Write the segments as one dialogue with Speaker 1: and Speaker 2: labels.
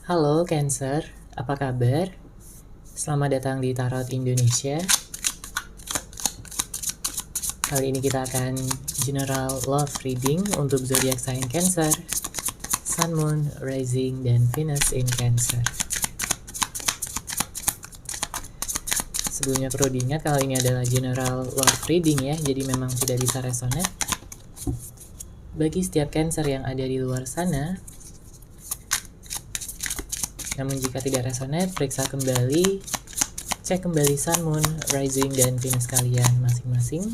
Speaker 1: Halo Cancer, apa kabar? Selamat datang di Tarot Indonesia. Kali ini kita akan general love reading untuk zodiak sign Cancer, Sun, Moon, Rising, dan Venus in Cancer. Sebelumnya perlu diingat kalau ini adalah general love reading ya, jadi memang tidak bisa resonate. Bagi setiap Cancer yang ada di luar sana, namun jika tidak resonate, periksa kembali, cek kembali Sun, Moon, Rising, dan Venus kalian masing-masing.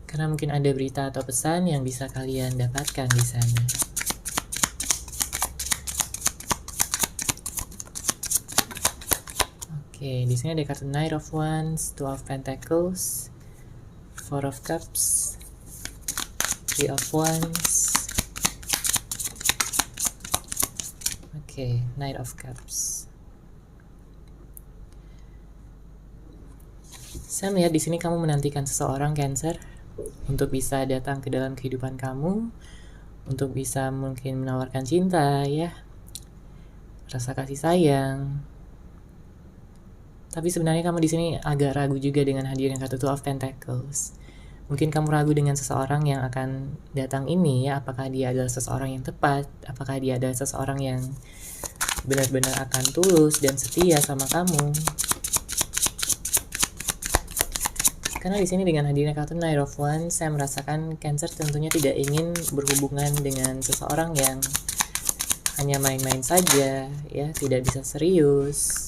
Speaker 1: Karena mungkin ada berita atau pesan yang bisa kalian dapatkan di sana. Oke, di sini ada kartu Knight of Wands, Two of Pentacles, Four of Cups, Three of Wands. Oke, Knight of Cups. Saya melihat di sini kamu menantikan seseorang Cancer untuk bisa datang ke dalam kehidupan kamu, untuk bisa mungkin menawarkan cinta ya, rasa kasih sayang. Tapi sebenarnya kamu di sini agak ragu juga dengan hadirnya kartu Two of Pentacles. Mungkin kamu ragu dengan seseorang yang akan datang ini ya, apakah dia adalah seseorang yang tepat, apakah dia adalah seseorang yang benar-benar akan tulus dan setia sama kamu. Karena di sini dengan hadirnya kartu Knight of Wands, saya merasakan Cancer tentunya tidak ingin berhubungan dengan seseorang yang hanya main-main saja, ya, tidak bisa serius,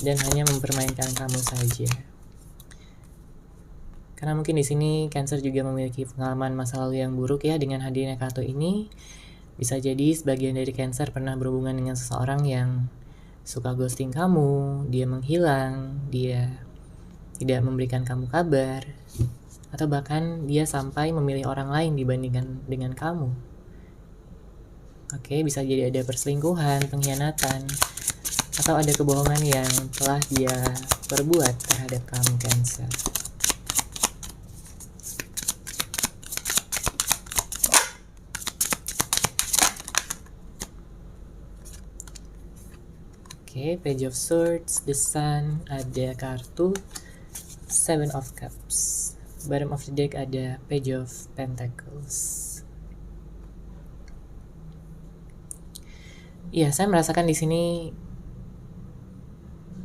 Speaker 1: dan hanya mempermainkan kamu saja. Karena mungkin di sini Cancer juga memiliki pengalaman masa lalu yang buruk ya dengan hadirnya kartu ini. Bisa jadi sebagian dari Cancer pernah berhubungan dengan seseorang yang suka ghosting kamu, dia menghilang, dia tidak memberikan kamu kabar, atau bahkan dia sampai memilih orang lain dibandingkan dengan kamu. Oke, bisa jadi ada perselingkuhan, pengkhianatan, atau ada kebohongan yang telah dia perbuat terhadap kamu Cancer. Oke, Page of Swords, The Sun, ada kartu Seven of Cups. Bottom of the deck ada Page of Pentacles. Iya, saya merasakan di sini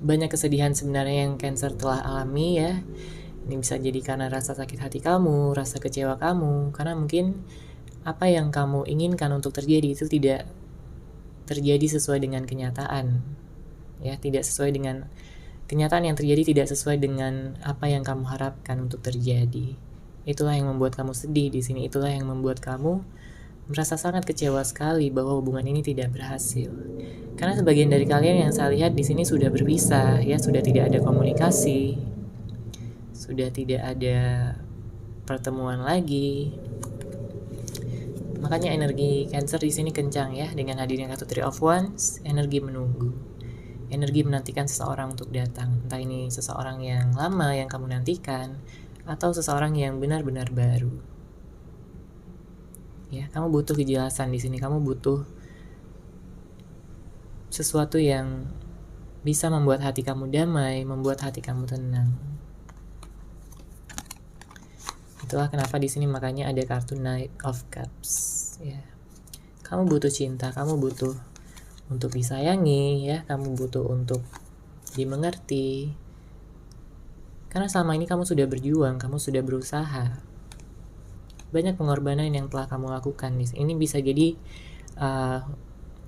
Speaker 1: banyak kesedihan sebenarnya yang Cancer telah alami ya. Ini bisa jadi karena rasa sakit hati kamu, rasa kecewa kamu, karena mungkin apa yang kamu inginkan untuk terjadi itu tidak terjadi sesuai dengan kenyataan. Ya, tidak sesuai dengan kenyataan yang terjadi, tidak sesuai dengan apa yang kamu harapkan untuk terjadi. Itulah yang membuat kamu sedih di sini, itulah yang membuat kamu merasa sangat kecewa sekali bahwa hubungan ini tidak berhasil. Karena sebagian dari kalian yang saya lihat di sini sudah berpisah, ya, sudah tidak ada komunikasi, sudah tidak ada pertemuan lagi. Makanya energi Cancer di sini kencang ya, dengan hadirnya kartu Three of Wands, energi menunggu. Energi menantikan seseorang untuk datang, entah ini seseorang yang lama yang kamu nantikan atau seseorang yang benar-benar baru. Ya, kamu butuh kejelasan di sini, kamu butuh sesuatu yang bisa membuat hati kamu damai, membuat hati kamu tenang. Itulah kenapa di sini makanya ada kartu Knight of Cups. Ya, kamu butuh cinta, kamu butuh untuk disayangi ya, kamu butuh untuk dimengerti. Karena selama ini kamu sudah berjuang, kamu sudah berusaha. Banyak pengorbanan yang telah kamu lakukan. Ini bisa jadi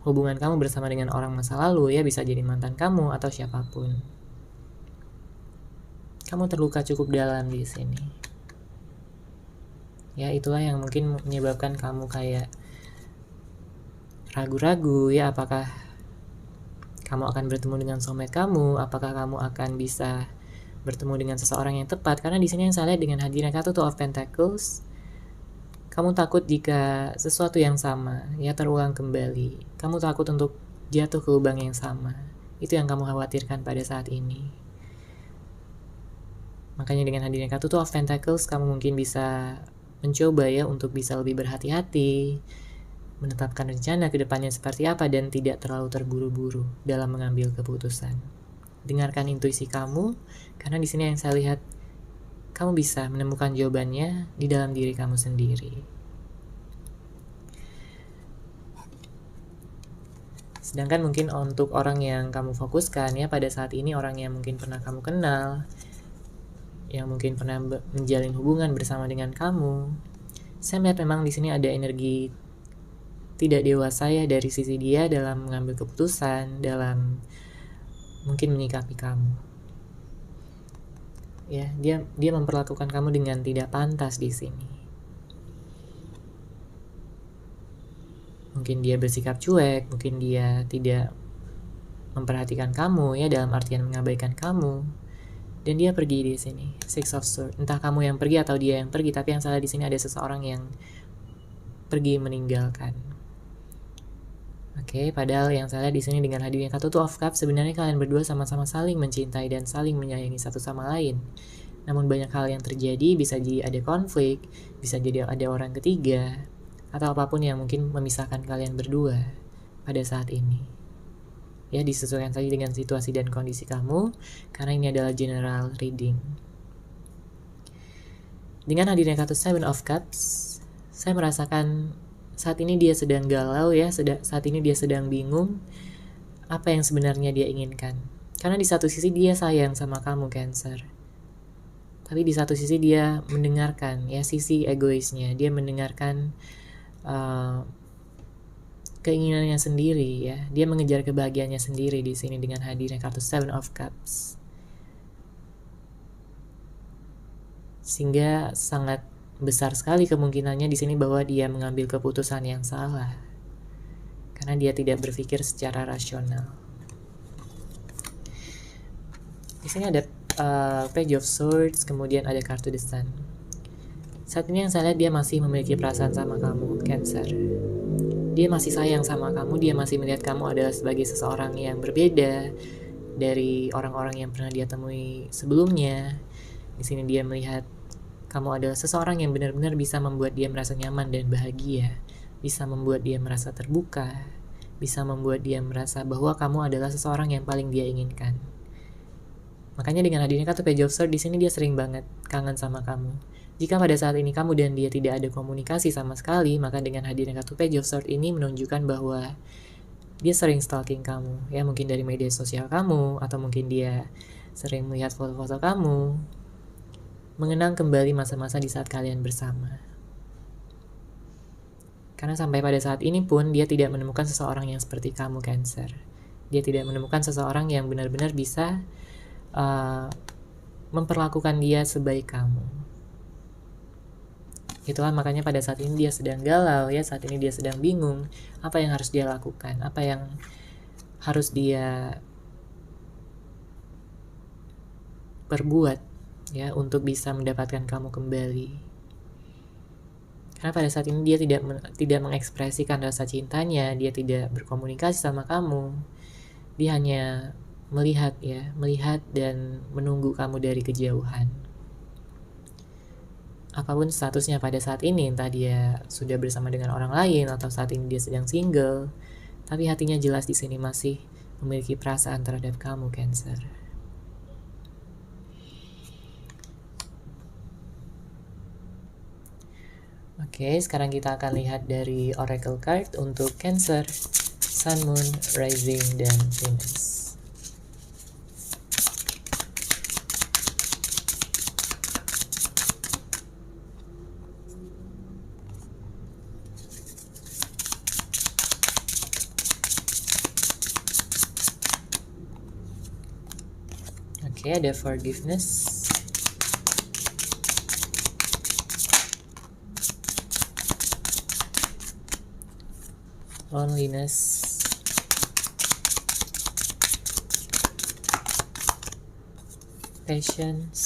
Speaker 1: hubungan kamu bersama dengan orang masa lalu ya, bisa jadi mantan kamu atau siapapun. Kamu terluka cukup dalam di sini. Ya, itulah yang mungkin menyebabkan kamu kayak ragu-ragu ya, apakah kamu akan bertemu dengan soulmate kamu, apakah kamu akan bisa bertemu dengan seseorang yang tepat. Karena di sini yang saya lihat dengan hadirnya kartu Two of Pentacles, kamu takut jika sesuatu yang sama ya terulang kembali. Kamu takut untuk jatuh ke lubang yang sama. Itu yang kamu khawatirkan pada saat ini. Makanya dengan hadirnya kartu Two of Pentacles, kamu mungkin bisa mencoba ya untuk bisa lebih berhati-hati, menetapkan rencana ke depannya seperti apa, dan tidak terlalu terburu-buru dalam mengambil keputusan. Dengarkan intuisi kamu, karena di sini yang saya lihat kamu bisa menemukan jawabannya di dalam diri kamu sendiri. Sedangkan mungkin untuk orang yang kamu fokuskan ya pada saat ini, orang yang mungkin pernah kamu kenal, yang mungkin pernah menjalin hubungan bersama dengan kamu, saya melihat memang di sini ada energi tidak dewasa ya dari sisi dia dalam mengambil keputusan, dalam mungkin menyikapi kamu. Ya, dia memperlakukan kamu dengan tidak pantas di sini. Mungkin dia bersikap cuek, mungkin dia tidak memperhatikan kamu ya dalam artian mengabaikan kamu. Dan dia pergi di sini. Six of Swords. Entah kamu yang pergi atau dia yang pergi, tapi yang salah di sini ada seseorang yang pergi meninggalkan. Oke, padahal yang salah di sini dengan hadirnya kartu Two of Cups, sebenarnya kalian berdua sama-sama saling mencintai dan saling menyayangi satu sama lain. Namun banyak hal yang terjadi, bisa jadi ada konflik, bisa jadi ada orang ketiga, atau apapun yang mungkin memisahkan kalian berdua pada saat ini. Ya, disesuaikan saja dengan situasi dan kondisi kamu, karena ini adalah general reading. Dengan hadirnya kartu Seven of Cups, saya merasakan saat ini dia sedang galau ya, saat ini dia sedang bingung apa yang sebenarnya dia inginkan. Karena di satu sisi dia sayang sama kamu, Cancer. Tapi di satu sisi dia mendengarkan ya sisi egoisnya, dia mendengarkan keinginannya sendiri ya. Dia mengejar kebahagiaannya sendiri di sini dengan hadirnya kartu Seven of Cups. Sehingga sangat besar sekali kemungkinannya di sini bahwa dia mengambil keputusan yang salah. Karena dia tidak berpikir secara rasional. Di sini ada Page of Swords, kemudian ada kartu The Sun. Saat ini yang saya lihat dia masih memiliki perasaan sama kamu, Cancer. Dia masih sayang sama kamu, dia masih melihat kamu adalah sebagai seseorang yang berbeda dari orang-orang yang pernah dia temui sebelumnya. Di sini dia melihat kamu adalah seseorang yang benar-benar bisa membuat dia merasa nyaman dan bahagia, bisa membuat dia merasa terbuka, bisa membuat dia merasa bahwa kamu adalah seseorang yang paling dia inginkan. Makanya dengan hadirnya kartu Page of Swords di sini dia sering banget kangen sama kamu. Jika pada saat ini kamu dan dia tidak ada komunikasi sama sekali, maka dengan hadirnya kartu Page of Swords ini menunjukkan bahwa dia sering stalking kamu, ya mungkin dari media sosial kamu, atau mungkin dia sering melihat foto-foto kamu, mengenang kembali masa-masa di saat kalian bersama. Karena sampai pada saat ini pun dia tidak menemukan seseorang yang seperti kamu, Cancer. Dia tidak menemukan seseorang yang benar-benar bisa memperlakukan dia sebaik kamu. Itulah makanya pada saat ini dia sedang galau ya, saat ini dia sedang bingung apa yang harus dia lakukan, apa yang harus dia perbuat ya untuk bisa mendapatkan kamu kembali. Karena pada saat ini dia tidak mengekspresikan rasa cintanya, dia tidak berkomunikasi sama kamu. Dia hanya melihat dan menunggu kamu dari kejauhan. Apapun statusnya pada saat ini, entah dia sudah bersama dengan orang lain atau saat ini dia sedang single, tapi hatinya jelas di sini masih memiliki perasaan terhadap kamu, Cancer. Oke, sekarang kita akan lihat dari Oracle Card untuk Cancer, Sun, Moon, Rising, dan Venus. Oke, ada Forgiveness, Loneliness, Patience,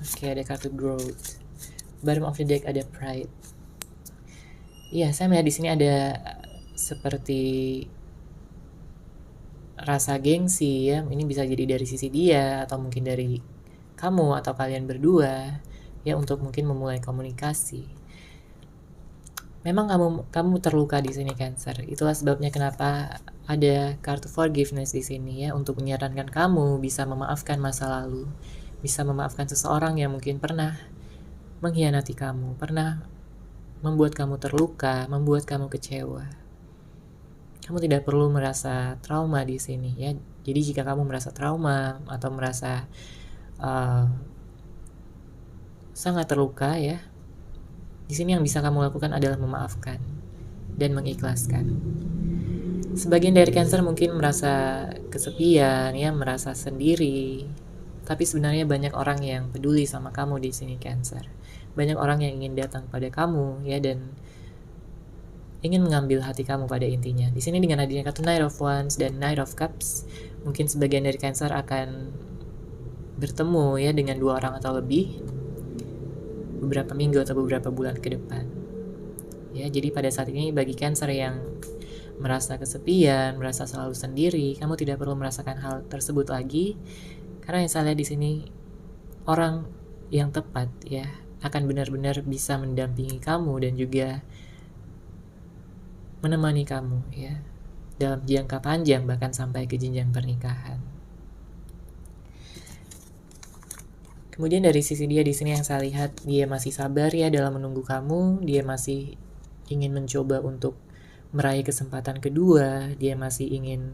Speaker 1: oke, ada kartu Growth. Bottom of the deck ada Pride. Iya, saya melihat di sini ada seperti rasa gengsi ya, ini bisa jadi dari sisi dia atau mungkin dari kamu atau kalian berdua ya, untuk mungkin memulai komunikasi. Memang kamu terluka di sini Cancer. Itulah sebabnya kenapa ada kartu forgiveness di sini ya, untuk menyarankan kamu bisa memaafkan masa lalu, bisa memaafkan seseorang yang mungkin pernah mengkhianati kamu, pernah membuat kamu terluka, membuat kamu kecewa. Kamu tidak perlu merasa trauma di sini ya. Jadi jika kamu merasa trauma atau merasa sangat terluka ya, di sini yang bisa kamu lakukan adalah memaafkan dan mengikhlaskan. Sebagian dari Cancer mungkin merasa kesepian ya, merasa sendiri. Tapi sebenarnya banyak orang yang peduli sama kamu di sini Cancer. Banyak orang yang ingin datang pada kamu ya, dan ingin mengambil hati kamu pada intinya. Di sini dengan adanya kartu Knight of Wands dan Knight of Cups, mungkin sebagian dari Cancer akan bertemu ya dengan 2 orang atau lebih beberapa minggu atau beberapa bulan ke depan. Ya, jadi pada saat ini bagi Cancer yang merasa kesepian, merasa selalu sendiri, kamu tidak perlu merasakan hal tersebut lagi, karena yang saya lihat di sini orang yang tepat ya akan benar-benar bisa mendampingi kamu dan juga menemani kamu ya dalam jangka panjang, bahkan sampai ke jenjang pernikahan. Kemudian dari sisi dia di sini yang saya lihat, dia masih sabar ya dalam menunggu kamu, dia masih ingin mencoba untuk meraih kesempatan kedua, dia masih ingin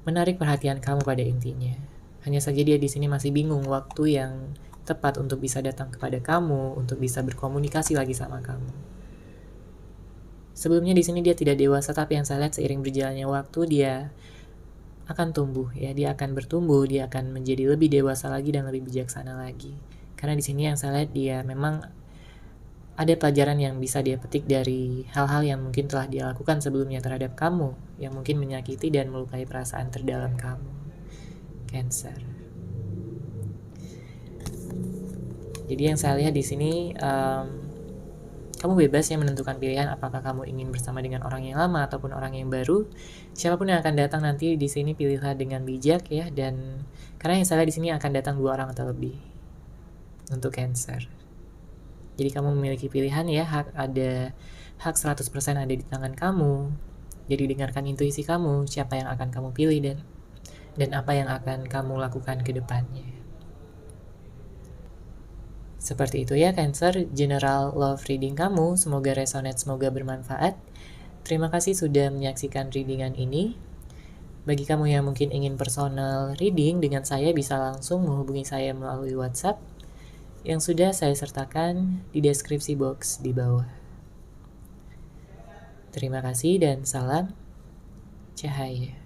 Speaker 1: menarik perhatian kamu pada intinya. Hanya saja dia di sini masih bingung waktu yang tepat untuk bisa datang kepada kamu, untuk bisa berkomunikasi lagi sama kamu. Sebelumnya di sini dia tidak dewasa, tapi yang saya lihat seiring berjalannya waktu dia akan tumbuh ya, dia akan bertumbuh, dia akan menjadi lebih dewasa lagi dan lebih bijaksana lagi. Karena di sini yang saya lihat dia memang ada pelajaran yang bisa dia petik dari hal-hal yang mungkin telah dia lakukan sebelumnya terhadap kamu, yang mungkin menyakiti dan melukai perasaan terdalam kamu, Cancer. Jadi yang saya lihat di sini, kamu bebas ya menentukan pilihan apakah kamu ingin bersama dengan orang yang lama ataupun orang yang baru. Siapapun yang akan datang nanti di sini pilihlah dengan bijak ya, dan karena yang saya lihat di sini akan datang 2 orang atau lebih untuk Cancer. Jadi kamu memiliki pilihan ya, hak 100% ada di tangan kamu. Jadi dengarkan intuisi kamu, siapa yang akan kamu pilih dan apa yang akan kamu lakukan ke depannya. Seperti itu ya Cancer, general love reading kamu. Semoga resonate, semoga bermanfaat. Terima kasih sudah menyaksikan readingan ini. Bagi kamu yang mungkin ingin personal reading dengan saya, bisa langsung menghubungi saya melalui WhatsApp yang sudah saya sertakan di deskripsi box di bawah. Terima kasih dan salam cahaya.